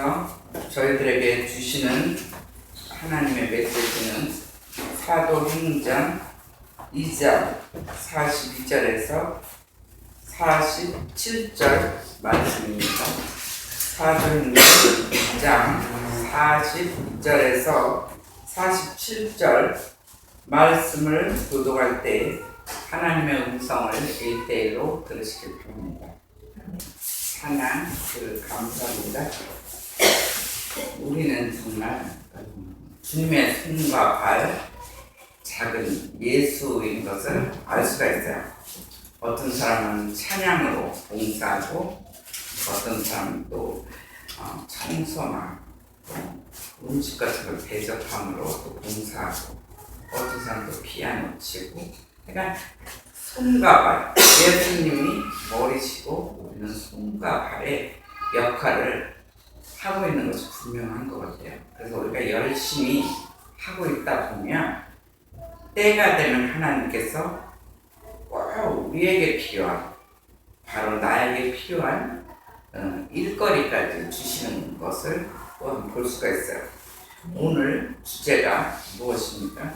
하나님께서 저희들에게 주시는 하나님의 메시지는 사도행전 2장 42절에서 47절 말씀입니다. 사도행전 2장 42절에서 47절 말씀을 교독할 때 하나님의 음성을 1대1로 들으시길 바랍니다. 하나, 감사합니다. 우리는 정말 주님의 손과 발, 작은 예수인 것을 알 수가 있어요. 어떤 사람은 찬양으로 봉사하고, 어떤 사람은 또 청소나 음식 같은 걸 대접함으로 또 봉사하고, 어떤 사람도 피아노 치고, 그러니까 손과 발, 예수님이 머리시고 우리는 손과 발의 역할을 하고 있는 것이 분명한 것 같아요. 그래서 우리가 열심히 하고 있다 보면 때가 되면 하나님께서 우리에게 필요한, 바로 나에게 필요한 일거리까지 주시는 것을 또한 볼 수가 있어요. 오늘 주제가 무엇입니까?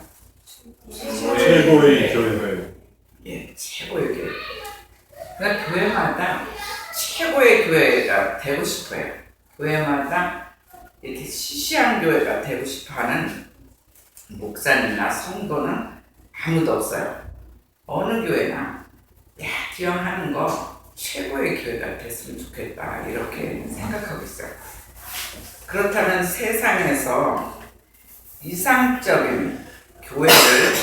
최고의 교회. 예, 최고의 교회. 그러니까 교회마다 최고의 교회가 되고 싶어요. 교회마다 이렇게 시시한 교회가 되고 싶어하는 목사님이나 성도는 아무도 없어요. 어느 교회나 기왕하는 거 최고의 교회가 됐으면 좋겠다 이렇게 생각하고 있어요. 그렇다면 세상에서 이상적인 교회를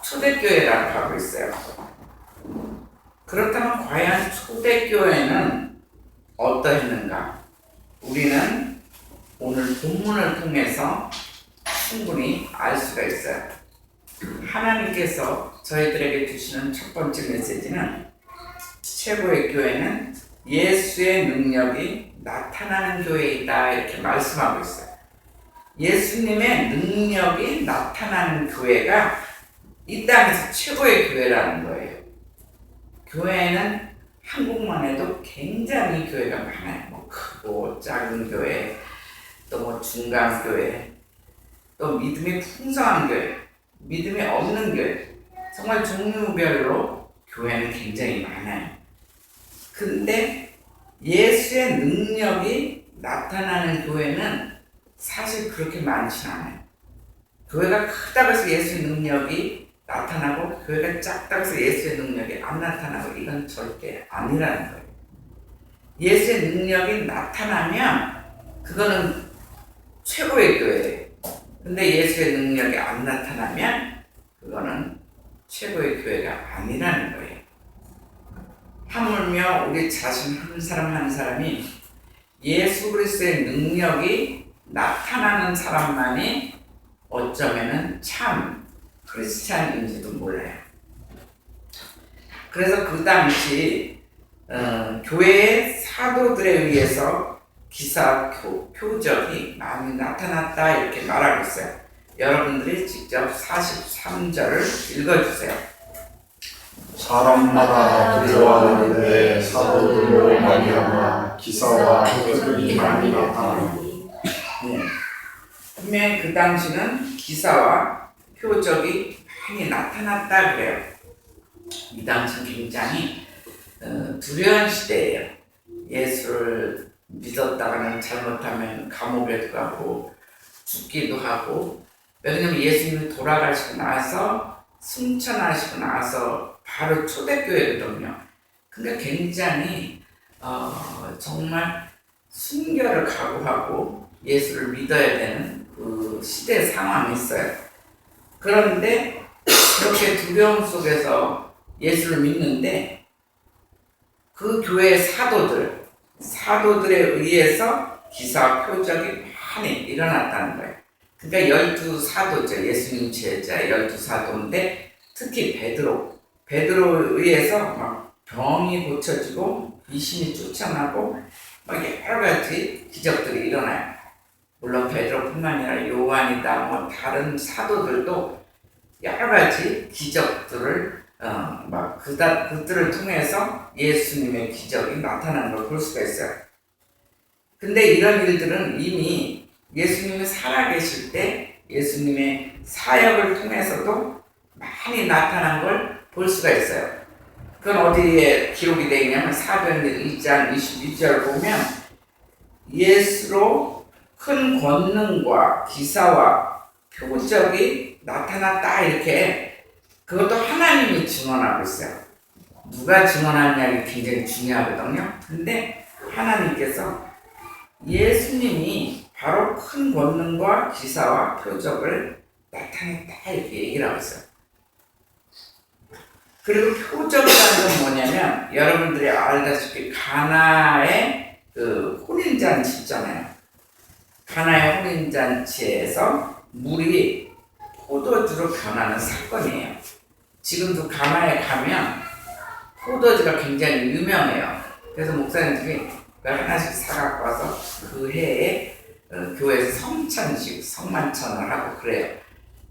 초대교회라고 하고 있어요. 그렇다면 과연 초대교회는 어떠했는가? 우리는 오늘 본문을 통해서 충분히 알 수가 있어요. 하나님께서 저희들에게 주시는 첫 번째 메시지는 최고의 교회는 예수의 능력이 나타나는 교회이다 이렇게 말씀하고 있어요. 예수님의 능력이 나타나는 교회가 이 땅에서 최고의 교회라는 거예요. 교회는 한국만 해도 굉장히 교회가 많아요. 크고 작은 교회, 또 중간 교회, 또 믿음이 풍성한 교회, 믿음이 없는 교회, 정말 종류별로 교회는 굉장히 많아요. 근데 예수의 능력이 나타나는 교회는 사실 그렇게 많지는 않아요. 교회가 크다고 해서 예수의 능력이 나타나고 교회가 작다고 해서 예수의 능력이 안 나타나고 이건 절대 아니라는 거예요. 예수의 능력이 나타나면 그거는 최고의 교회예요. 근데 예수의 능력이 안 나타나면 그거는 최고의 교회가 아니라는 거예요. 하물며 우리 자신 한 사람 한 사람이 예수 그리스도의 능력이 나타나는 사람만이 어쩌면은 참 크리스찬인지도 몰라요. 그래서 그 당시 교회의 사도들에 의해서 기사 표적이 많이 나타났다 이렇게 말하고 있어요. 여러분들이 직접 43절을 읽어주세요. 사람마다 두려워하는데 사도들로 말미암아 기사와 표적이 많이 나타나니. 분명히 그 당시는 기사와 표적이 많이 나타났다 그래요. 이 당시는 굉장히 두려운 시대예요. 예수를 믿었다가는 잘못하면 감옥에도 가고 죽기도 하고, 왜냐하면 예수님이 돌아가시고 나서 승천하시고 나서 바로 초대교회거든요. 그러니까 굉장히 정말 순결을 각오하고 예수를 믿어야 되는 그 시대 상황이 있어요. 그런데 그렇게 두려움 속에서 예수를 믿는데 그 교회의 사도들에 의해서 기사 표적이 많이 일어났다는 거예요. 그러니까 12사도죠. 예수님 제자 12사도인데 특히 베드로에 의해서 막 병이 고쳐지고 귀신이 쫓아나고 막 여러 가지 기적들이 일어나요. 물론 베드로뿐만 아니라 요한이다 다른 사도들도 여러 가지 기적들을 그들을 통해서 예수님의 기적이 나타나는 걸 볼 수가 있어요. 근데 이런 일들은 이미 예수님이 살아계실 때 예수님의 사역을 통해서도 많이 나타난 걸 볼 수가 있어요. 그건 어디에 기록이 되어 있냐면 사도행전 1장 22절 보면 예수로 큰 권능과 기사와 표적이 나타났다 이렇게 그것도 하나님이 증언하고 있어요. 누가 증언하느냐가 굉장히 중요하거든요. 근데 하나님께서 예수님이 바로 큰 권능과 기사와 표적을 나타냈다 이렇게 얘기를 하고 있어요. 그리고 표적이라는 건 뭐냐면 여러분들이 알다시피 가나의 그 혼인잔치 있잖아요. 가나의 혼인잔치에서 물이 포도주로 변하는 사건이에요. 지금도 가나에 가면 포도주가 굉장히 유명해요. 그래서 목사님들이 하나씩 사갖고 와서 그 해에 교회에서 성찬식, 성만찬을 하고 그래요.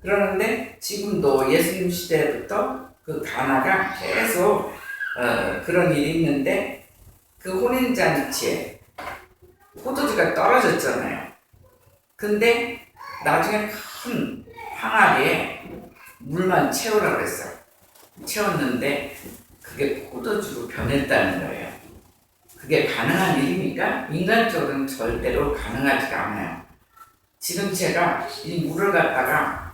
그러는데 지금도 예수님 시대부터 그 가나가 계속 그런 일이 있는데 그 혼인잔치에 포도주가 떨어졌잖아요. 근데 나중에 큰 항아리에 물만 채우라고 그랬어요. 채웠는데 그게 포도주로 변했다는 거예요. 그게 가능한 일입니까? 인간적으로는 절대로 가능하지가 않아요. 지금 제가 이 물을 갖다가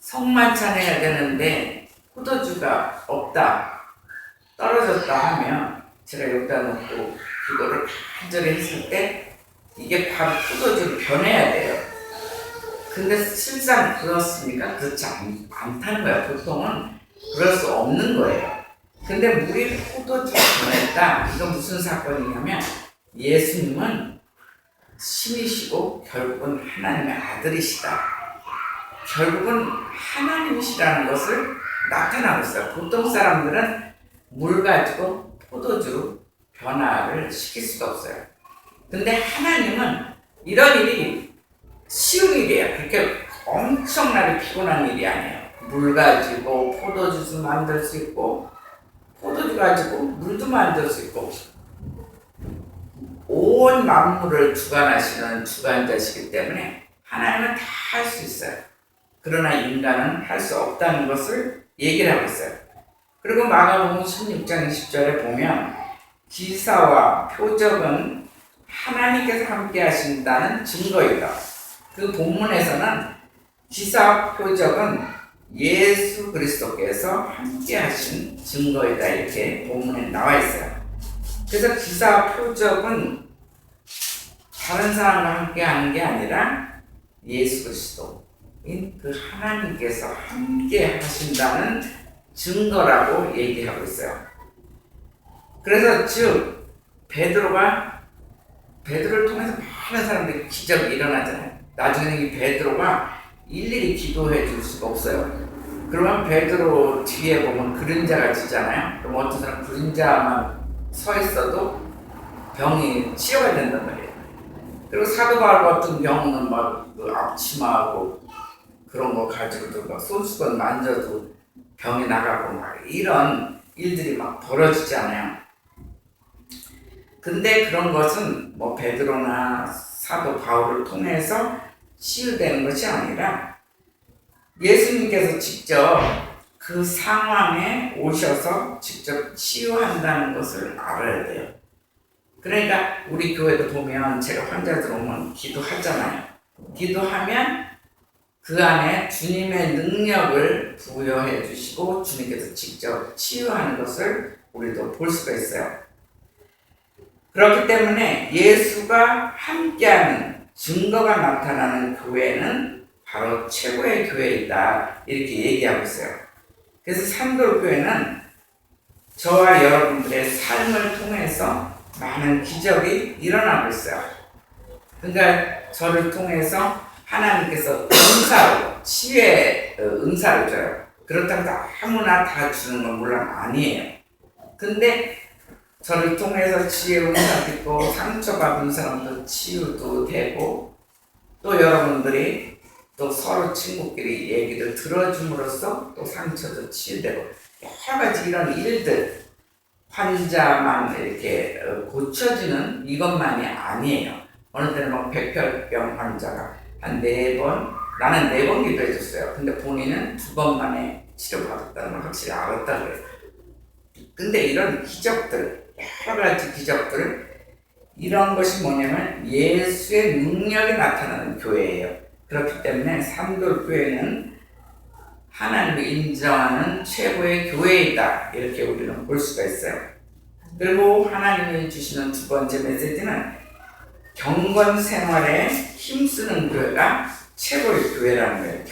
성만찬해야 되는데 포도주가 없다, 떨어졌다 하면 제가 여기다 놓고 그거를 간절히 했을 때 이게 바로 포도주로 변해야 돼요. 근데 실상 그렇습니까? 그렇지 않다는 거예요. 보통은 그럴 수 없는 거예요. 근데 물이 포도주로 변했다. 이건 무슨 사건이냐면 예수님은 신이시고 결국은 하나님의 아들이시다. 결국은 하나님이시라는 것을 나타나고 있어요. 보통 사람들은 물 가지고 포도주로 변화를 시킬 수가 없어요. 근데 하나님은 이런 일이 쉬운 일이에요. 그렇게 엄청나게 피곤한 일이 아니에요. 물 가지고 포도주도 만들 수 있고 포도주 가지고 물도 만들 수 있고 온 만물을 주관하시는 주관자시기 때문에 하나님은 다 할 수 있어요. 그러나 인간은 할 수 없다는 것을 얘기를 하고 있어요. 그리고 마가복음 16장 20절에 보면 기사와 표적은 하나님께서 함께 하신다는 증거이다. 그 본문에서는 기사와 표적은 예수 그리스도께서 함께 하신 증거이다 이렇게 본문에 나와 있어요. 그래서 기사와 표적은 다른 사람과 함께 하는 게 아니라 예수 그리스도인 그 하나님께서 함께 하신다는 증거라고 얘기하고 있어요. 그래서 즉 베드로를 통해서 많은 사람들이 기적이 일어나잖아요. 나중에는 이 베드로가 일일이 기도해 줄 수가 없어요. 그러면 베드로 뒤에 보면 그림자가 지잖아요. 그럼 어떤 사람 그림자만 서 있어도 병이 치료가 된단 말이에요. 그리고 사도 바울 같은 경우는 막 그 앞치마하고 그런 거 가지고도 막 손수건 만져도 병이 나가고 막 이런 일들이 막 벌어지잖아요. 근데 그런 것은 뭐 베드로나 사도 바울을 통해서 치유되는 것이 아니라 예수님께서 직접 그 상황에 오셔서 직접 치유한다는 것을 알아야 돼요. 그러니까 우리 교회도 보면 제가 환자들 오면 기도하잖아요. 기도하면 그 안에 주님의 능력을 부여해 주시고 주님께서 직접 치유하는 것을 우리도 볼 수가 있어요. 그렇기 때문에 예수가 함께하는 증거가 나타나는 교회는 바로 최고의 교회이다 이렇게 얘기하고 있어요. 그래서 산돌교회는 저와 여러분들의 삶을 통해서 많은 기적이 일어나고 있어요. 그러니까 저를 통해서 하나님께서 은사로 치유의 은사를 줘요. 그렇다고 아무나 다 주는 건 물론 아니에요. 근데 저를 통해서 치유의 은사도 있고 상처받은 사람도 치유도 되고 또 여러분들이 또 서로 친구끼리 얘기를 들어줌으로써 또 상처도 치유되고 여러 가지 이런 일들 환자만 이렇게 고쳐지는 이것만이 아니에요. 어느 때는 막 백혈병 환자가 한 4번, 나는 4번 기도해줬어요. 근데 본인은 2번 만에 치료받았다는 걸 확실히 알았다 그래요. 근데 이런 기적들, 여러 가지 기적들, 이런 것이 뭐냐면 예수의 능력이 나타나는 교회예요. 그렇기 때문에 삼돌교회는 하나님을 인정하는 최고의 교회이다, 이렇게 우리는 볼 수가 있어요. 그리고 하나님이 주시는 두 번째 메시지는 경건 생활에 힘쓰는 교회가 최고의 교회라는 거예요.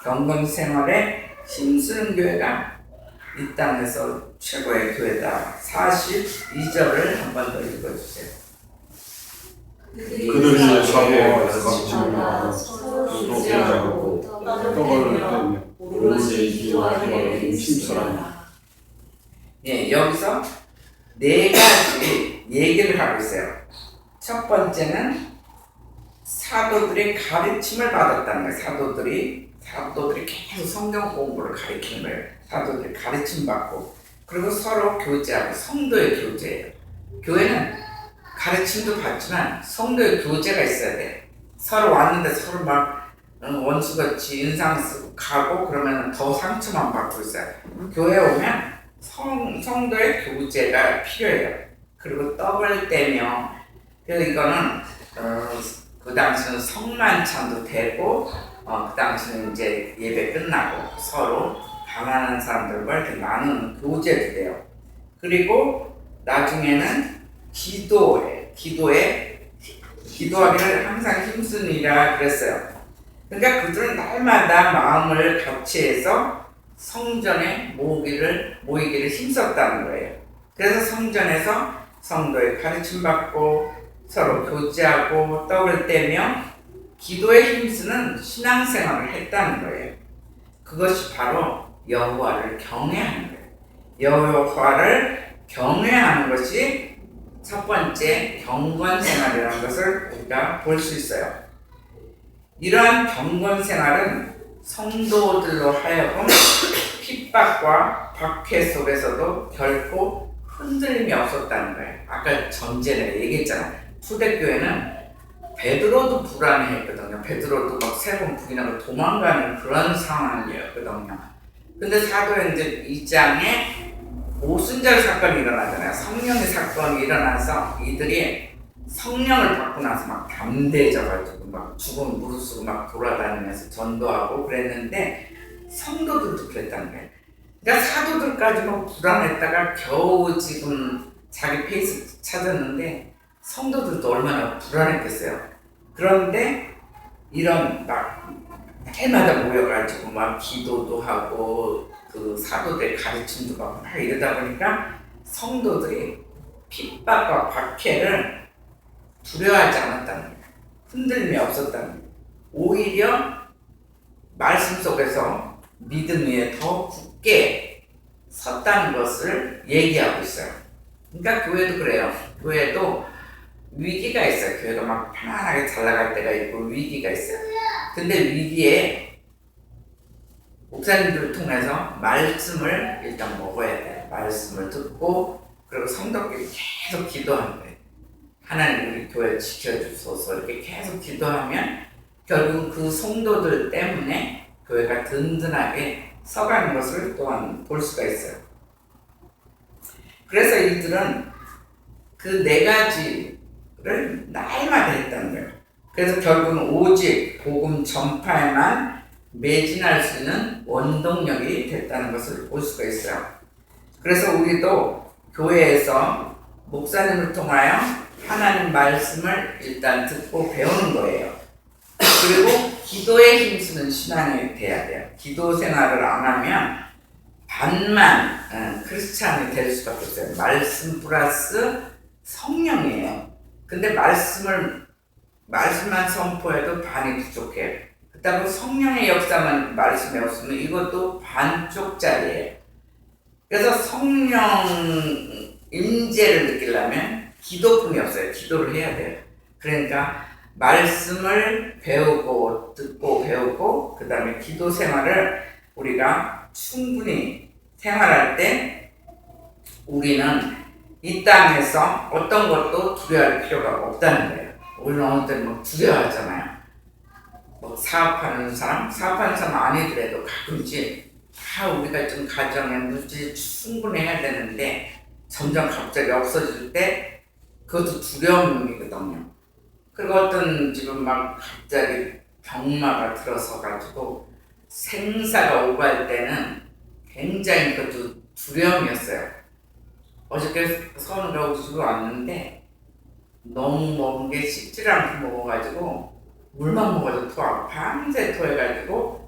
경건 생활에 힘쓰는 교회가 이 땅에서 최고의 교회다. 42절을 한 번 더 읽어주세요. 그들이 사고와 약속하며 서로 교제하고 떡을 떼며 오로지 기도와 기도를 힘쓰라. 예, 여기서 4가지 얘기를 하고 있어요. 첫 번째는 사도들의 가르침을 받았다는 거예요. 사도들이 계속 성경 공부를 가르치는 거예요. 사도들이 가르침 받고, 그리고 서로 교제하고, 성도의 교제예요. 교회는 가르침도 받지만 성도의 교제가 있어야 돼. 서로 왔는데 서로 막 원수같이 인상 쓰고 가고 그러면 더 상처만 받고 있어요. 교회에 오면 성도의 교제가 필요해요. 그리고 떡을 떼며, 그래서 이거는 그 당시는 성만찬도 되고, 그 당시는 이제 예배 끝나고 서로 가난한 사람들과 이렇게 나누는 교제도 돼요. 그리고 나중에는 기도하기를 항상 힘쓰니라 그랬어요. 그러니까 그들은 날마다 마음을 같이해서 성전에 모이기를 힘썼다는 거예요. 그래서 성전에서 성도의 가르침 받고 서로 교제하고 떡을 떼며 기도에 힘쓰는 신앙생활을 했다는 거예요. 그것이 바로 여호와를 경외하는 거예요. 여호와를 경외하는 것이 첫 번째 경건생활이라는 것을 우리가 볼 수 있어요. 이러한 경건생활은 성도들로 하여금 핍박과 박해 속에서도 결코 흔들림이 없었다는 거예요. 아까 전제에 얘기했잖아요. 초대교회는 베드로도 불안해했거든요. 베드로도 막 3번 부인하고 도망가는 그런 상황이었거든요. 근데 사도행전 2장에 오순절 사건이 일어나잖아요. 성령의 사건이 일어나서 이들이 성령을 받고 나서 막 담대해져가지고 막 죽음 무릅쓰고 막 돌아다니면서 전도하고 그랬는데 성도들도 그랬다는 거예요. 그러니까 사도들까지는 불안했다가 겨우 지금 자기 페이스 찾았는데 성도들도 얼마나 불안했겠어요. 그런데 이런 막 해마다 모여가지고 막 기도도 하고 그 사도들 가르침도 받고 막 이러다 보니까 성도들이 핍박과 박해를 두려워하지 않았다는 거예요. 흔들림이 없었다는 거예요. 오히려 말씀 속에서 믿음 위에 더 굳게 섰다는 것을 얘기하고 있어요. 그러니까 교회도 그래요. 교회도 위기가 있어요. 교회가 막 편안하게 잘 나갈 때가 있고 위기가 있어요. 근데 위기에 목사님들을 통해서 말씀을 일단 먹어야 돼요. 말씀을 듣고 그리고 성도끼리 계속 기도하는 거예요. 하나님 우리 교회 지켜주소서 이렇게 계속 기도하면 결국 그 성도들 때문에 교회가 든든하게 서가는 것을 또한 볼 수가 있어요. 그래서 이들은 그 4가지를 날마다 했다는 거예요. 그래서 결국은 오직 복음 전파에만 매진할 수 있는 원동력이 됐다는 것을 볼 수가 있어요. 그래서 우리도 교회에서 목사님을 통하여 하나님 말씀을 일단 듣고 배우는 거예요. 그리고 기도에 힘쓰는 신앙이 돼야 돼요. 기도 생활을 안 하면 반만 크리스찬이 될 수밖에 없어요. 말씀 플러스 성령이에요. 근데 말씀만 선포해도 반이 부족해요. 그렇다고 성령의 역사만 말씀에 없으면 이것도 반쪽짜리예요. 그래서 성령 임재를 느끼려면 기도뿐이 없어요. 기도를 해야 돼요. 그러니까 말씀을 배우고 듣고 배우고 그 다음에 기도 생활을 우리가 충분히 생활할 때 우리는 이 땅에서 어떤 것도 두려워할 필요가 없다는 거예요. 우리는 어느 때는 막 두려워하잖아요. 뭐 사업하는 사람 아니더라도 가끔씩 우리가 좀 가정에 물질이 충분해야 되는데 점점 갑자기 없어질 때 그것도 두려움이거든요. 그리고 어떤 집은 막 갑자기 병마가 들어서 가지고 생사가 오갈 때는 굉장히 그것도 두려움이었어요. 어저께 서울 가고 집에 왔는데 너무 먹은 게 씹질 않고 먹어가지고 물만 먹어도 토하고 밤새 토해가지고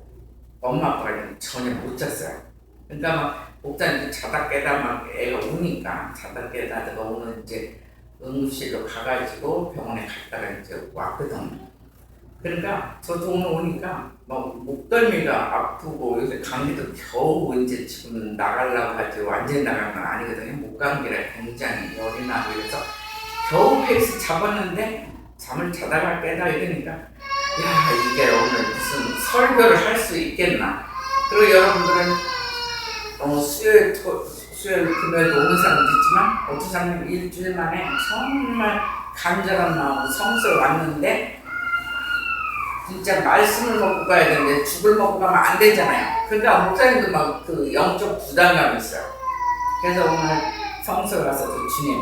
엄마 아빠가 전혀 못 잤어요. 그러니까 막 목사님 자다 깨다 막 애가 우니까 자다 깨다가 오늘 이제 응급실로 가가지고 병원에 갔다가 이제 왔거든요. 그러니까 저도 오늘 오니까 막 목덜미가 아프고 요새 감기도 겨우 이제 지금 나가려고 하지 완전히 나간 건 아니거든요. 목감기라 굉장히 열이 나고 그래서 겨우 페이스 잡았는데 잠을 자다가 깨다 이러니까 야 이게 오늘 무슨 설교를 할 수 있겠나. 그리고 여러분들은 수요일 금요일 오는 사람도 있지만 어떤 사람은 일주일 만에 정말 간절한 마음으로 성서를 왔는데 진짜 말씀을 먹고 가야 되는데 죽을 먹고 가면 안 되잖아요. 그러니까 목사님도 막 그 영적 부담감이 있어요. 그래서 오늘 성서를 가서도 주님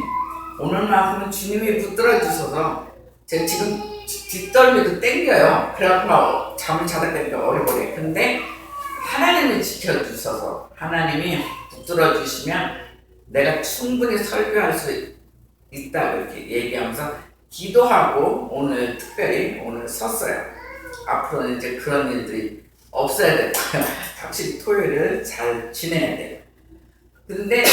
오늘만큼은 주님이 붙들어 주셔서 제가 지금 뒷덜미도 땡겨요. 그래갖고 잠을 자다 깨니까 어려버려요. 근데 하나님이 지켜주셔서 하나님이 붙들어 주시면 내가 충분히 설교할 수 있다고 이렇게 얘기하면서 기도하고 오늘 특별히 오늘 섰어요. 앞으로는 이제 그런 일들이 없어야 되고요. 확실히 토요일을 잘 지내야 돼요. 근데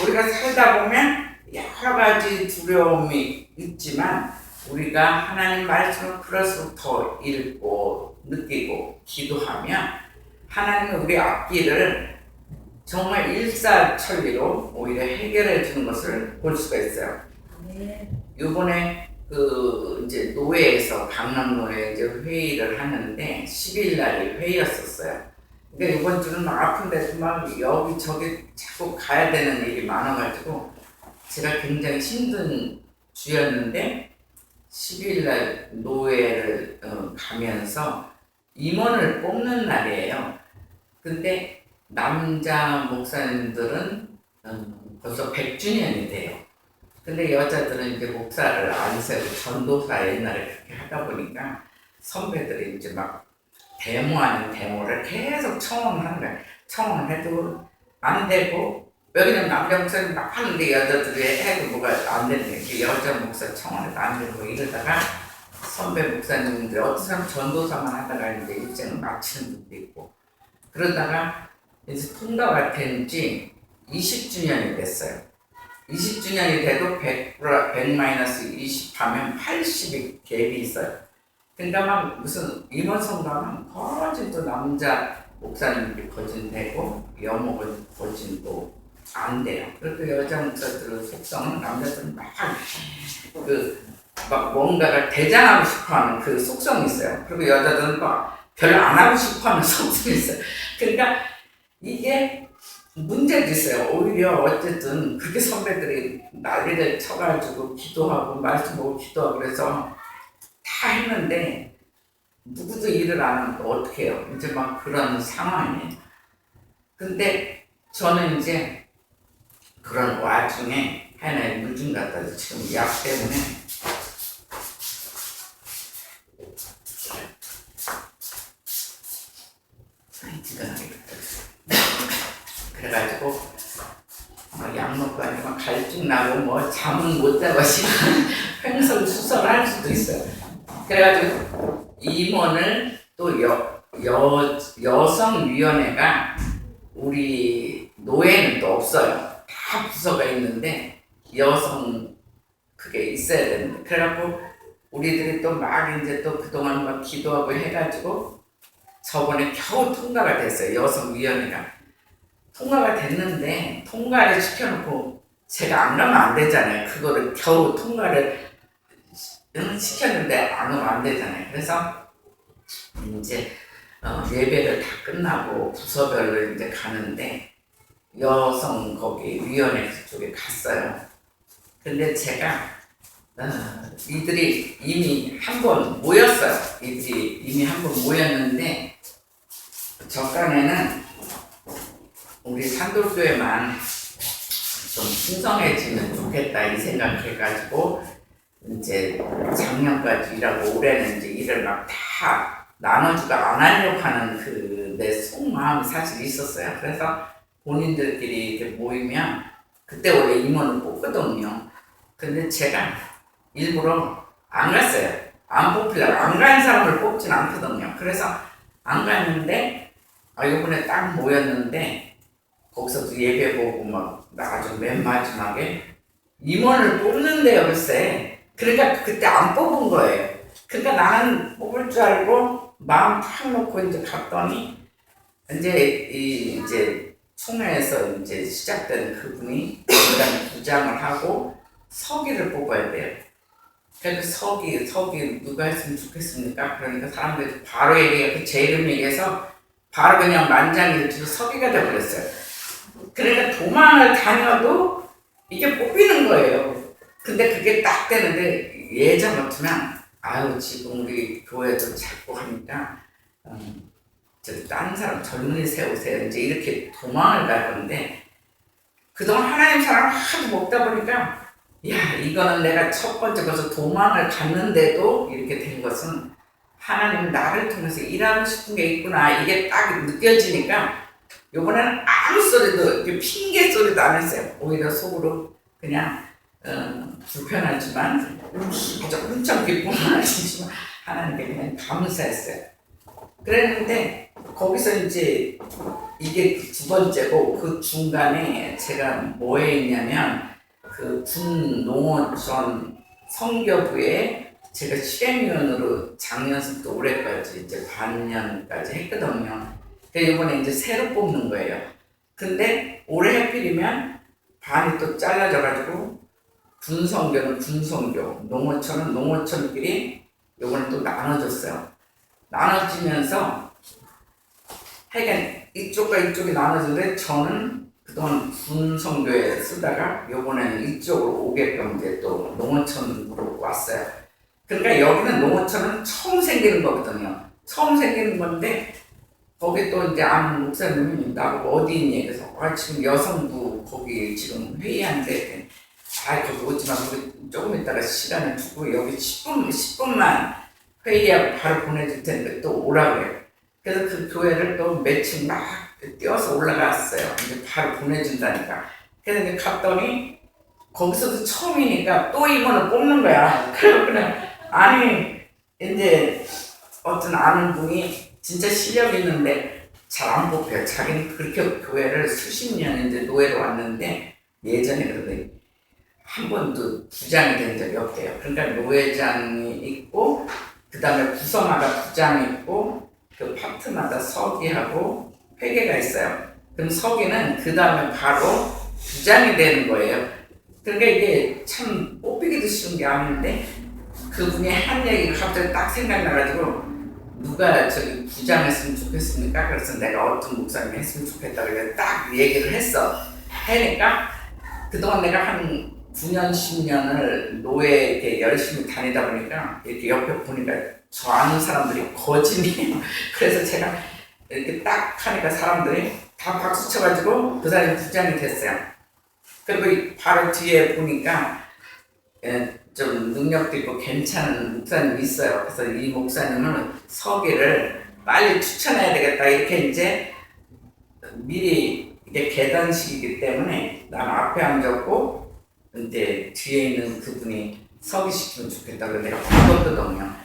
우리가 살다 보면 여러 가지 두려움이 있지만 우리가 하나님 말씀을 그럴수록 더 읽고 느끼고 기도하면 하나님은 우리 앞길을 정말 일사천리로 오히려 해결해 주는 것을 볼 수가 있어요. 요번에 이제 노회에서 강남노회 이제 회의를 하는데 10일 날이 회의였었어요. 근데 이번 주는 막 아픈데 막 여기저기 자꾸 가야 되는 일이 많아가지고 제가 굉장히 힘든 주였는데 10일 날 노회를 가면서 임원을 뽑는 날이에요. 근데 남자 목사님들은 벌써 100주년이 돼요. 근데 여자들은 이제 목사를 안 세고 전도사 옛날에 그렇게 하다 보니까 선배들이 이제 막 데모 아닌 데모를 계속 청원하는 거예요. 청원해도 안 되고 여기는 남자 목사님 막 하는데 여자들이 해도 뭐가 안 되는데 여자 목사 청원해도 안 되고 이러다가 선배 목사님들 어떤 사람 전도사만 하다가 이제 일생을 마치는 분도 있고 그러다가 이제 통과가 된 지 20주년이 됐어요. 20주년이 돼도 100-20 하면 80이 갭이 있어요. 그러니까 막 무슨 임원 성가면 거진도 남자 목사님들이 거진되고 여목은 거진도 안 돼요. 그리고 여자 목사들의 속성은 남자들은 막 뭔가를 대장하고 싶어하는 그 속성이 있어요. 그리고 여자들은 막 별로 안 하고 싶어하는 속성이 있어요. 그러니까 이게 문제도 있어요. 오히려 어쨌든 그렇게 선배들이 난리를 쳐가지고 기도하고 말씀 보고 기도하고 그래서 다 했는데 누구도 일을 안 하면 어떻게 해요? 이제 막 그런 상황이에요. 근데 저는 이제 그런 와중에 하나의 물 좀 갖다 줘. 지금 약 때문에 그래가지고 약 먹고 아니면 갈증 나고 뭐 잠은 못 자고 횡설수설할 수도 있어요. 그래가지고 임원을 또 여성위원회가 우리 노예는 또 없어요. 다 부서가 있는데 여성 그게 있어야 되는데 그래갖고 우리들이 또 막 이제 또 그동안 막 기도하고 해가지고 저번에 겨우 통과가 됐어요. 여성위원회가 통과가 됐는데 통과를 시켜놓고 제가 안 가면 안 되잖아요. 그거를 겨우 통과를 시켰는데 안 오면 안 되잖아요. 그래서 이제 예배를 다 끝나고 부서별로 이제 가는데 여성 거기 위원회 그쪽에 갔어요. 근데 제가 이들이 이미 한 번 모였어요. 이들이 이미 한 번 모였는데 저간에는 우리 산돌교회만 좀 풍성해지면 좋겠다 이 생각해가지고 이제 작년까지 일하고 올해는 이제 일을 막 다 나눠주고 안 하려고 하는 그 내 속마음이 사실 있었어요. 그래서 본인들끼리 이렇게 모이면 그때 원래 임원을 뽑거든요. 근데 제가 일부러 안 갔어요. 안 뽑히려고. 안 간 사람을 뽑진 않거든요. 그래서 안 갔는데 이번에 딱 모였는데 거기서도 예배 보고 막 아주 맨 마지막에 임원을 뽑는데요, 글쎄. 그러니까 그때 안 뽑은 거예요. 그러니까 나는 뽑을 줄 알고 마음 탁 놓고 이제 갔더니 이제 총회에서 이제 시작된 그분이 일단 부장을 하고 서기를 뽑아야 돼요. 그래서 서기 누가 했으면 좋겠습니까? 그러니까 사람들이 바로 얘기해서 제 이름 얘기해서 바로 그냥 만장일치로 서기가 돼버렸어요. 그러니까 도망을 다녀도 이게 뽑히는 거예요. 근데 그게 딱 되는데 예전 같으면 지금 우리 교회도 자꾸 하니까 다른 사람 젊은이 세우세요. 이제 이렇게 도망을 가는데 그동안 하나님 사람 하도 먹다 보니까 이거는 내가 첫 번째 것을 도망을 갔는데도 이렇게 된 것은 하나님 나를 통해서 일하고 싶은 게 있구나 이게 딱 느껴지니까 요번에는 아무 소리도 핑계 소리도 안 했어요. 오히려 속으로 그냥 불편하지만 아주 엄청 기쁨은 아니지만 하나님께 그냥 감사했어요. 그랬는데 거기서 이제 이게 두 번째고 그 중간에 제가 뭐 했냐면 그 군 농어촌 성교부에 제가 실행위원으로 작년부터 올해까지 이제 반년까지 했거든요. 그래서 이번에 이제 새로 뽑는 거예요. 근데 올해 하필이면 반이 또 잘라져가지고 군성교는 군성교, 농어촌은 농어촌끼리 이번에 또 나눠졌어요. 나눠지면서 하여간 이쪽과 이쪽이 나눠졌는데 저는 그동안 군성교에 쓰다가 이번에는 이쪽으로 오게끔 이제 또 농어촌으로 왔어요. 그러니까 여기는 농어촌은 처음 생기는 거거든요. 처음 생기는 건데 거기 또 이제 아는 목사님이 나보고 어디 있니? 그래서 지금 여성부 거기 지금 회의한데 거기 오지만 우리 조금 있다가 시간을 두고 여기 10분만 회의하고 바로 보내줄 텐데 또 오라 그래요. 그래서 그 교회를 또 며칠 막 뛰어서 올라갔어요. 이제 바로 보내준다니까. 그래서 이제 갔더니 거기서도 처음이니까 또 임원을 뽑는 거야. 그래 이제 어떤 아는 분이 진짜 실력 있는데 잘 안 뽑혀요. 자기는 그렇게 교회를 수십 년 이제 노예로 왔는데 예전에 그러더니 한 번도 부장이 된 적이 없대요. 그러니까 노회장이 있고 그 다음에 부서마다 부장이 있고 그 파트마다 서기하고 회계가 있어요. 그럼 서기는 그 다음에 바로 부장이 되는 거예요. 그러니까 이게 참 뽑히기도 쉬운 게 아닌데 그분이 한 얘기가 갑자기 딱 생각나가지고 누가 저기 부장했으면 좋겠습니까? 그래서 내가 어떤 목사님이 했으면 좋겠다 그래서 딱 얘기를 했어. 하니까 그동안 내가 한 9년, 10년을 노예에 이렇게 열심히 다니다 보니까 이렇게 옆에 보니까 저 아는 사람들이 거진이에요. 그래서 제가 이렇게 딱 하니까 사람들이 다 박수 쳐가지고 그 사람이 부장이 됐어요. 그리고 바로 뒤에 보니까 좀 능력도 있고 괜찮은 목사님이 있어요. 그래서 이 목사님은 서기를 빨리 추천해야 되겠다 이렇게 이제 미리 이게 계단식이기 때문에 난 앞에 앉았고 이제 뒤에 있는 그분이 서기시키면 좋겠다 그래서 내가 바꿨거든요.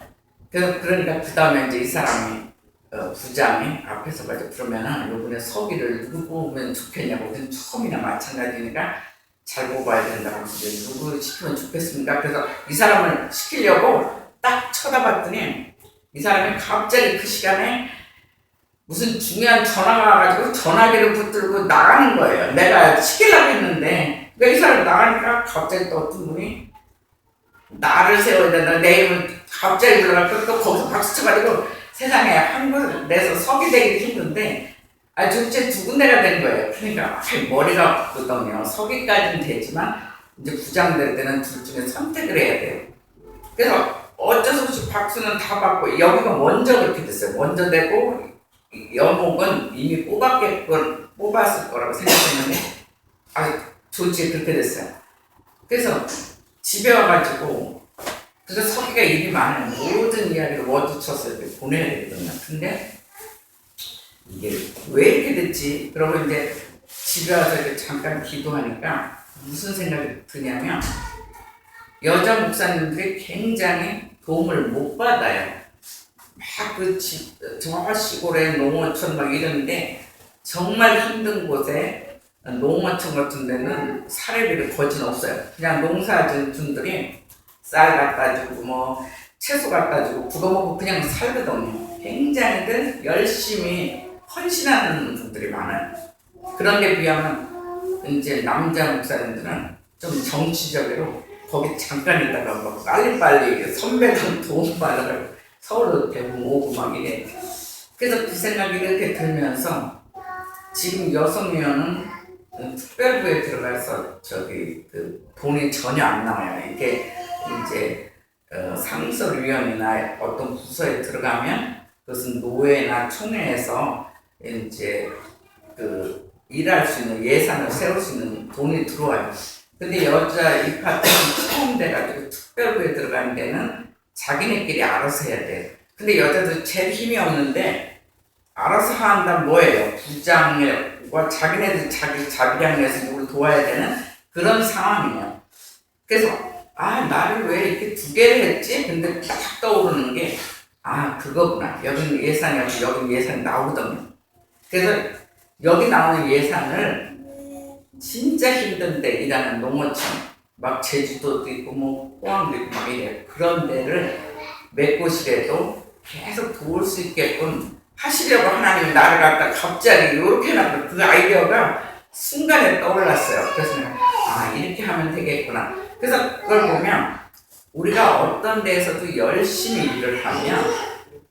그러니까 그 다음에 이제 이 사람이 부장이 앞에서 가지고 그러면은 요번에 서기를 누구 뽑으면 좋겠냐고 그건 처음이나 마찬가지니까 잘 뽑아야 된다고 이제 누구 시키면 좋겠습니까? 그래서 이 사람을 시키려고 딱 쳐다봤더니 이 사람이 갑자기 그 시간에 무슨 중요한 전화가 와가지고 전화기를 붙들고 나가는 거예요. 내가 시키려고 했는데 이 사람이 나가니까 갑자기 또 어떤 분이 나를 세워야 된다. 내 이름을 갑자기 불러가지고 또 거기서 박수 쳐가지고 세상에 한국 내서 서기 되기 힘든데 둘째 두 군데가 된 거예요. 그러니까 머리가 아프거든요. 서기까지는 되지만 이제 부장 될 때는 둘 중에 선택을 해야 돼요. 그래서 어쩔 수 없이 박수는 다 받고 여기가 먼저 그렇게 됐어요. 먼저 되고 여목은 이미 뽑았을 거라고 생각했는데 솔직히 그렇게 됐어요. 그래서 집에 와가지고 그래서 서기가 일이 많아요. 모든 이야기를 워드쳐서 이렇게 보내야 되거든요. 근데 이게 왜 이렇게 됐지? 그러고 이제 집에 와서 이렇게 잠깐 기도하니까 무슨 생각이 드냐면 여자 목사님들이 굉장히 도움을 못 받아요. 막 저 시골에 농어촌 막 이런데 정말 힘든 곳에 농어촌 같은 데는 사례비를 거진 없어요. 그냥 농사진 분들이 쌀 갖다 주고 뭐 채소 갖다 주고 부어먹고 그냥 살거든요. 굉장히들 열심히 헌신하는 분들이 많아요. 그런데 비하면 이제 남자 목사님들은 좀 정치적으로 거기 잠깐 있다가 막 빨리빨리 선배들 도움 받으라고 서울로 대부분 오고 막 이래. 그래서 그 생각이 이렇게 들면서 지금 여성위원은 특별부에 들어가서 돈이 전혀 안 나와요. 이게 이제 상설위원이나 어떤 부서에 들어가면 그것은 노회나 총회에서 이제 일할 수 있는 예산을 세울 수 있는 돈이 들어와요. 근데 여자 이 파트는 처음 돼가지고 특별부에 들어가는 데는 자기네끼리 알아서 해야 돼. 근데 여자들 제일 힘이 없는데 알아서 한다면 뭐예요? 부장과 자기네들 자기장 내서 누굴 도와야 되는 그런 상황이에요. 그래서 나를 왜 이렇게 두 개를 했지? 근데 딱 떠오르는 게 그거구나. 여기는 예산이 없고 여기는 예산이 나오거든요. 그래서 여기 나오는 예산을 진짜 힘든데 일하는 농어촌 막 제주도도 있고 뭐 포항도 있고 막 이래 그런 데를 몇 곳이라도 계속 도울 수 있게끔 하시려고 하나님이 나를 갖다 갑자기 이렇게 해놨고 그 아이디어가 순간에 떠올랐어요. 그래서 내가 이렇게 하면 되겠구나. 그래서 그걸 보면 우리가 어떤 데에서도 열심히 일을 하면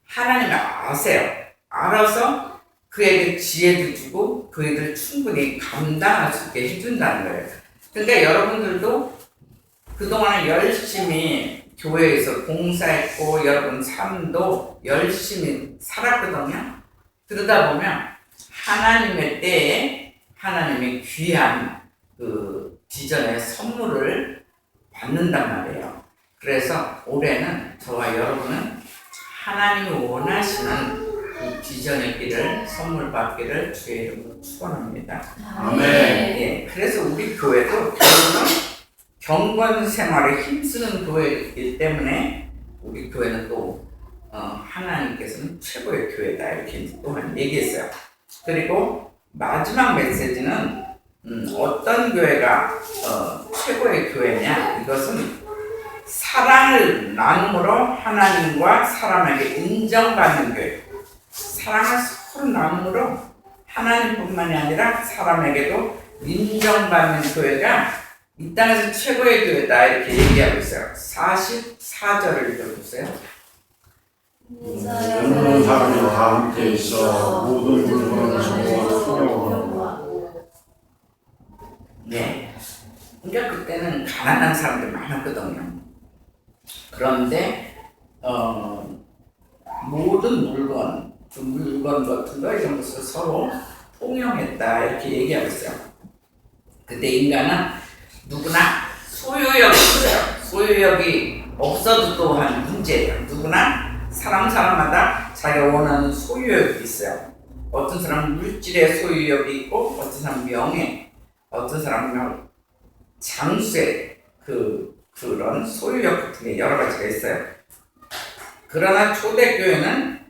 하나님이 아세요. 알아서 그에게 지혜도 주고 그 일을 충분히 감당할 수 있게 해준다는 거예요. 그러니까 여러분들도 그동안 열심히 교회에서 봉사했고 여러분 삶도 열심히 살았거든요. 그러다 보면 하나님의 때에 하나님의 귀한 그 비전의 선물을 받는단 말이에요. 그래서 올해는 저와 여러분은 하나님이 원하시는 그 비전의 길을 선물 받기를 주의 이름으로 축원합니다. 아멘. 예, 그래서 우리 교회도 결국은 경건 생활에 힘쓰는 교회이기 때문에 우리 교회는 또 하나님께서는 최고의 교회다 이렇게 또한 얘기했어요. 그리고 마지막 메시지는 어떤 교회가 최고의 교회냐, 이것은 사랑을 나눔으로 하나님과 사람에게 인정받는 교회. 사랑을 서로 나눔으로 하나님뿐만이 아니라 사람에게도 인정받는 교회가 이 땅에서 최고의 교회다 이렇게 얘기하고 있어요. 44절을 읽어주세요. 모든 사람이 다 함께 있어 모든 물건을 정보가 통용하고. 네. 그러니까 그때는 가난한 사람들이 많았거든요. 그런데 모든 물건, 그 물건 같은 거 이런 것을 서로 통용했다 이렇게 얘기하고 있어요. 근데 인간은 누구나 소유욕이 있어요. 소유욕이 없어도 또한 문제예요. 누구나 사람마다 자기가 원하는 소유욕이 있어요. 어떤 사람은 물질의 소유욕이 있고 어떤 사람은 명예, 어떤 사람은 장수의 그런 소유욕 같은 게 여러 가지가 있어요. 그러나 초대교회는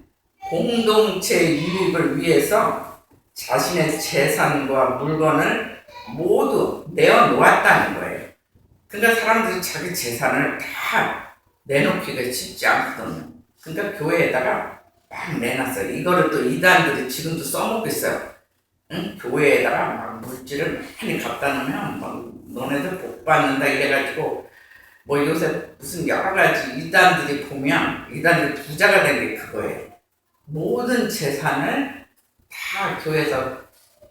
공동체 이익을 위해서 자신의 재산과 물건을 모두 내어놓았다는 거예요. 그러니까 사람들이 자기 재산을 다 내놓기가 쉽지 않거든요. 그러니까 교회에다가 막 내놨어요. 이거를 또 이단들이 지금도 써먹고 있어요. 응? 교회에다가 막 물질을 많이 갖다 놓으면 막 너네들 복 받는다 이래가지고 뭐 요새 무슨 여러 가지 이단들이 보면 이단들이 부자가 된 게 그거예요. 모든 재산을 다 교회에서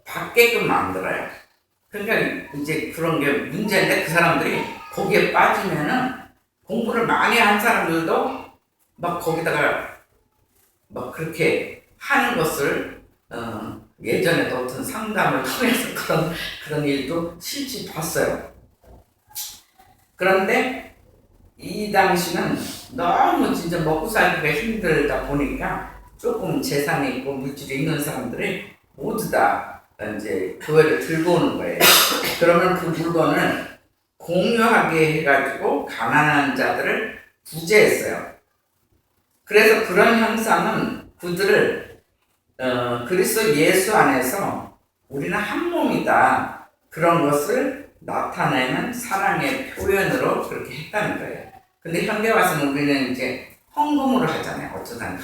받게끔 만들어요. 그러니까 이제 그런 게 문제인데 그 사람들이 거기에 빠지면은 공부를 많이 한 사람들도 막 거기다가 막 그렇게 하는 것을 예전에도 어떤 상담을 통해서 그런 일도 실제 봤어요. 그런데 이 당시는 너무 진짜 먹고 살기가 힘들다 보니까 조금 재산이 있고 물질이 있는 사람들이 모두 다 이제 교회를 들고 오는 거예요. 그러면 그 물건을 공유하게 해가지고 가난한 자들을 구제했어요. 그래서 그런 현상은 그들을 그리스도 예수 안에서 우리는 한 몸이다 그런 것을 나타내는 사랑의 표현으로 그렇게 했다는 거예요. 근데 현대 와서는 우리는 이제 헌금으로 하잖아요. 어쩌다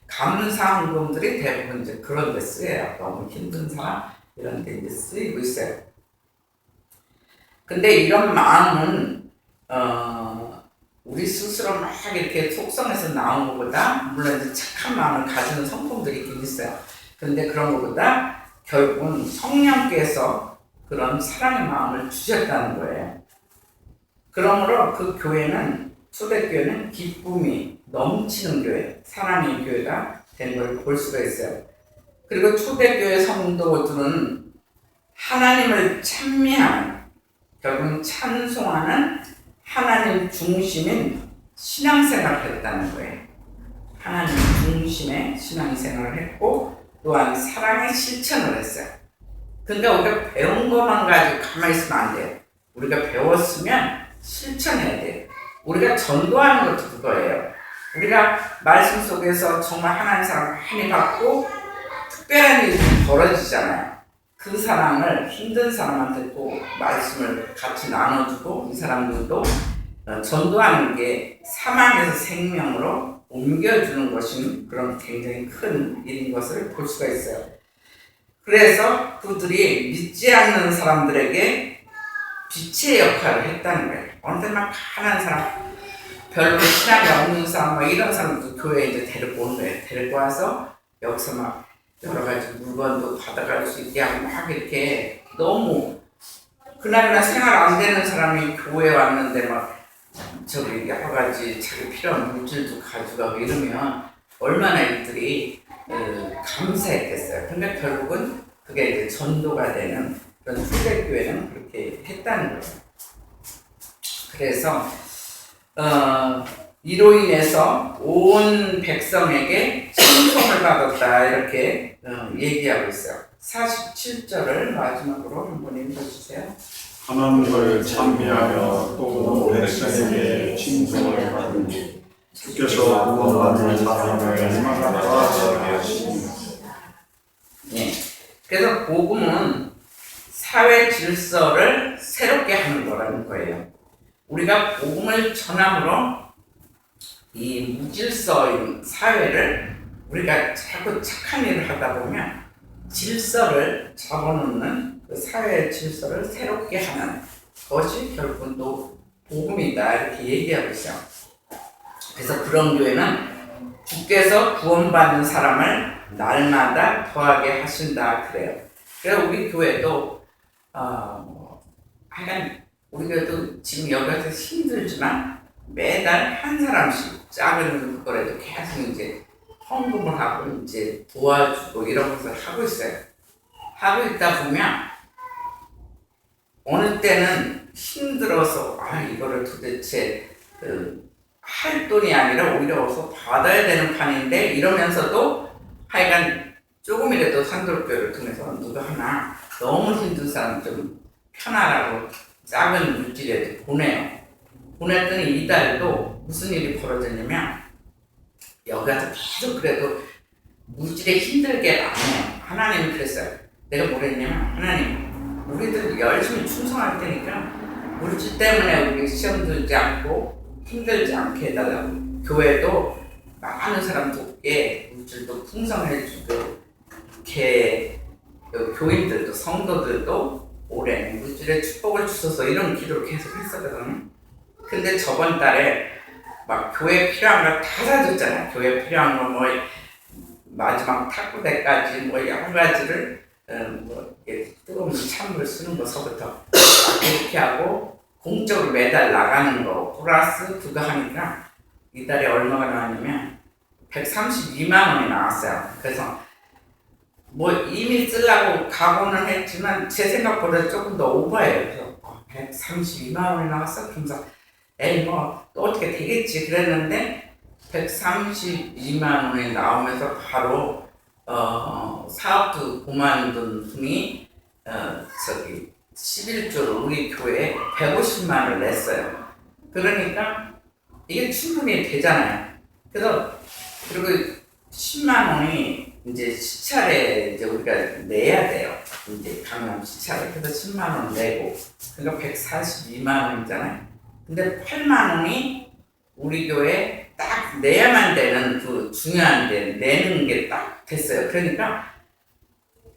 감사헌금들이 대부분 이제 그런 데 쓰여요. 너무 힘든 사람 이런 데 이제 쓰이고 있어요. 근데 이런 마음은 우리 스스로 막 이렇게 속성에서 나온 것보다 물론 이제 착한 마음을 가지는 성품들이 있긴 있어요. 근데 그런 것보다 결국은 성령께서 그런 사랑의 마음을 주셨다는 거예요. 그러므로 그 교회는 초대교회는 기쁨이 넘치는 교회, 사랑의 교회가 된 걸 볼 수가 있어요. 그리고 초대교회 성도들은 하나님을 찬미하는, 결국은 찬송하는 하나님 중심인 신앙생활을 했다는 거예요. 하나님 중심의 신앙생활을 했고 또한 사랑의 실천을 했어요. 그러니까 우리가 배운 것만 가지고 가만히 있으면 안 돼요. 우리가 배웠으면 실천해야 돼요. 우리가 전도하는 것도 그거예요. 우리가 말씀 속에서 정말 하나님 사랑 많이 받고 특별한 일이 벌어지잖아요. 그 사랑을 힘든 사람한테 또 말씀을 같이 나눠주고 이 사람들도 전도하는 게 사망에서 생명으로 옮겨주는 것이 그런 굉장히 큰 일인 것을 볼 수가 있어요. 그래서 그들이 믿지 않는 사람들에게 빛의 역할을 했다는 거예요. 어느 때막 가난한 사람, 별로 신앙이 없는 사람, 막 이런 사람도 교회에 이제 데리고 오는 거예요. 데리고 와서 여기서 막 여러 가지 물건도 받아갈 수 있게 하고 막 이렇게 너무 그날이나 생활 안 되는 사람이 교회에 왔는데 막 저기 여러 가지 자기 필요한 물질도 가져가고 이러면 얼마나 이들이 감사했겠어요. 근데 결국은 그게 이제 전도가 되는 그런 초대교회는 그렇게 했다는 거예요. 그래서 이로 인해서 온 백성에게 칭송을 받았다 이렇게 얘기하고 있어요. 47절을 마지막으로 한번 읽어주세요. 하나님을 찬미하며 또 백성에게 칭송을 받으니 주께서 구원받는 사람을 얼마나 좋아하게 하시니. 네. 그래서 복음은 사회 질서를 새롭게 하는 거라는 거예요. 우리가 복음을 전함으로 이 무질서인 사회를 우리가 자꾸 착한 일을 하다 보면 질서를 잡아놓는 그 사회의 질서를 새롭게 하는 것이 결국은 또 복음이다 이렇게 얘기하고 있어요. 그래서 그런 교회는 주께서 구원받는 사람을 날마다 더하게 하신다 그래요. 그래서 우리 교회도 하여간 우리 교회도 지금 여기서 힘들지만 매달 한 사람씩 작은 거라도 계속 이제 헌금을 하고 이제 도와주고 이런 것을 하고 있어요. 하고 있다 보면 어느 때는 힘들어서 이거를 도대체 할 돈이 아니라 오히려 어서 받아야 되는 판인데 이러면서도 하여간 조금이라도 산돌교회를 통해서 누가 하나 너무 힘든 사람 좀 편하라고 작은 물질이라도 보내요. 보냈더니 이달도 무슨 일이 벌어졌냐면 여기 와서 계속 그래도 물질에 힘들게 안 해요. 하나님이 그랬어요. 내가 뭐랬냐면 하나님 우리들 열심히 충성할 테니까 물질 때문에 우리 시험 들지 않고 힘들지 않게 해달라고. 교회도 많은 사람들께 물질도 풍성해주고 이렇게 교인들도 성도들도 올해 물질의 축복을 주셔서 이런 기도를 계속 했었거든요. 근데 저번 달에 막 교회 필요한 거 다 사줬잖아요. 교회 필요한 거 뭐 마지막 탁구대까지 뭐 여러 가지를 뭐 뜨거운 물 찬물 쓰는 거서부터 이렇게 하고 공적으로 매달 나가는 거 플러스 그거 하니까 이달에 얼마가 나왔냐면 132만 원이 나왔어요. 그래서 뭐 이미 쓰려고 각오는 했지만 제 생각보다 조금 더 오버해요. 그래서 132만 원이 나왔어. 그러면서 에이 뭐 또 어떻게 되겠지 그랬는데 132만 원이 나오면서 바로 사업도 그만둔 분이 저기 11조로 우리 교회에 150만 원을 냈어요. 그러니까 이게 충분히 되잖아요. 그래서 그리고 10만 원이 이제 시차례 이제 우리가 내야 돼요. 이제 강남 시차례. 그래서 10만 원 내고 그러니까 142만 원이잖아요. 근데 8만 원이 우리 교회 딱 내야만 되는 그 중요한 데 내는 게 딱 됐어요. 그러니까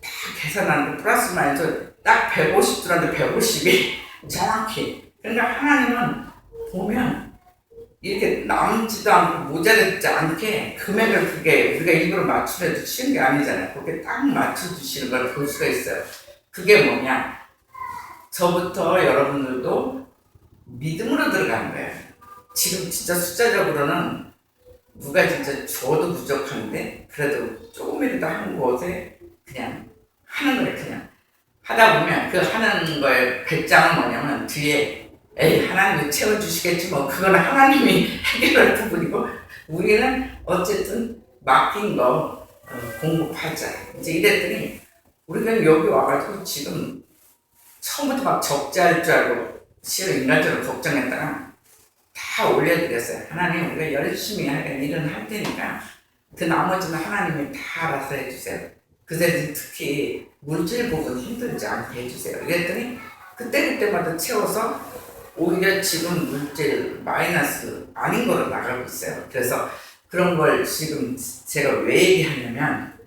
딱 계산하는데 플러스 마이너스 딱 150 들었는데 150이 정확히. 그러니까 하나님은 보면 이렇게 남지도 않고 모자르지 않게 금액을 그게 우리가 일부러 맞추려도 쉬운 게 아니잖아요. 그렇게 딱 맞춰주시는 걸 볼 수가 있어요. 그게 뭐냐? 저부터 여러분들도 믿음으로 들어가는 거예요. 지금 진짜 숫자적으로는 누가 진짜 줘도 부족한데 그래도 조금이라도 한 곳에 그냥 하는 거예요. 그냥 하다 보면 그 하는 거의 배짱은 뭐냐면 뒤에 에이 하나님이 채워주시겠지 뭐 그건 하나님이 해결할 부분이고 우리는 어쨌든 맡긴 거 공급하자 이제 이랬더니 우리가 여기 와가지고 지금 처음부터 막 적자할 줄 알고 실은 인간적으로 걱정했다가 다 올려드렸어요. 하나님 우리가 열심히 하는 일은 할 테니까 그 나머지는 하나님이 다 알아서 해주세요. 그래서 특히 물질 부분 힘들지 않게 해주세요. 이랬더니 그때마다 채워서 오히려 지금 물질 마이너스 아닌 거로 나가고 있어요. 그래서 그런 걸 지금 제가 왜 얘기하냐면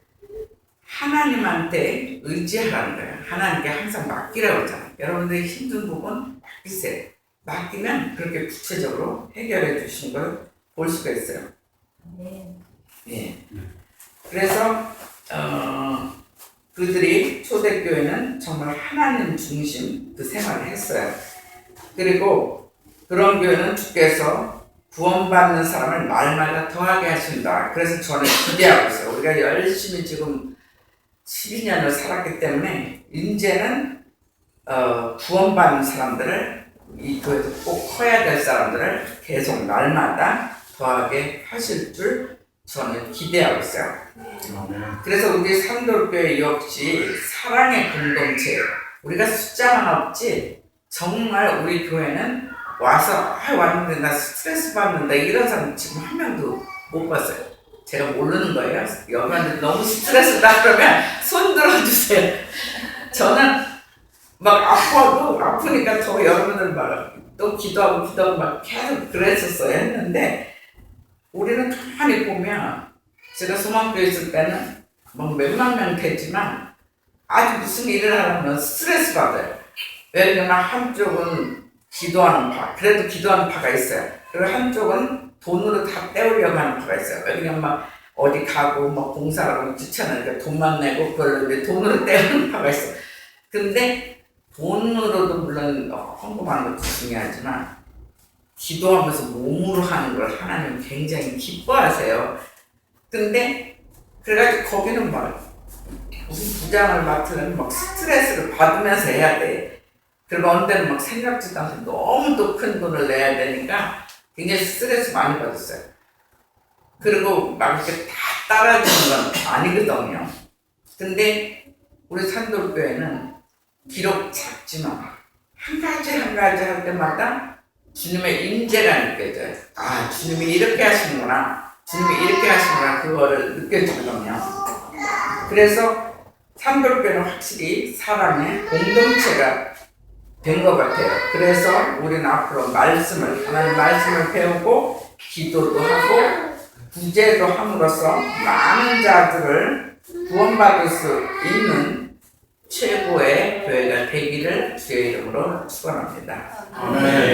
하나님한테 의지하라는 거예요. 하나님께 항상 맡기라고 하잖아요. 여러분들이 힘든 부분 맡기세요. 맡기면 그렇게 구체적으로 해결해 주신 걸 볼 수가 있어요. 예. 그래서 그들이 초대교회는 정말 하나님 중심 그 생활을 했어요. 그리고 그런 교회는 주께서 구원받는 사람을 날마다 더하게 하신다. 그래서 저는 기대하고 있어요. 우리가 열심히 지금 12년을 살았기 때문에 이제는 구원받는 사람들을 이 교회에서 꼭 커야 될 사람들을 계속 날마다 더하게 하실 줄 저는 기대하고 있어요. 그래서 우리 산돌교회 역시 사랑의 공동체예요. 우리가 숫자만 없지 정말 우리 교회는 와서 왔는데 나 스트레스 받는다 이런 사람 지금 한 명도 못 봤어요. 제가 모르는 거예요. 여기 왔는데 너무 스트레스다 그러면 손 들어주세요. 저는 막 아프니까 더 여러분들 막 또 기도하고 막 계속 그랬었어요. 했는데 우리는 가만히 보면 제가 소망교회 있을 때는 뭐 몇만 명 되지만 아주 무슨 일을 하려면 스트레스 받아요. 왜냐면 한쪽은 기도하는 파, 그래도 기도하는 파가 있어요. 그리고 한쪽은 돈으로 다 때우려고 하는 파가 있어요. 왜냐면 막 어디 가고 막 봉사하고 귀찮으니까 돈만 내고 그걸 이제 돈으로 때우는 파가 있어요. 근데 돈으로도 물론 헌금하는 것도 중요하지만 기도하면서 몸으로 하는 걸 하나님 굉장히 기뻐하세요. 근데 그래가지고 거기는 막 무슨 부장을 맡으려면 막 스트레스를 받으면서 해야 돼. 그리고 어느 때는 막 생각지도 않게 너무 또 큰 돈을 내야 되니까 굉장히 스트레스 많이 받았어요. 그리고 막 이렇게 다 따라주는 건 아니거든요. 근데 우리 산돌교회는 비록 작지만 한 가지 할 때마다 주님의 임재가 느껴져요. 아, 주님이 이렇게 하시는구나. 주님이 이렇게 하시는구나. 그거를 느껴지거든요. 그래서 산돌교회는 확실히 사람의 공동체가 된 것 같아요. 그래서 우리는 앞으로 하나님 말씀을 배우고 기도도 하고 구제도 함으로써 많은 자들을 구원받을 수 있는 최고의 교회가 되기를 주의 이름으로 축원합니다. 아멘.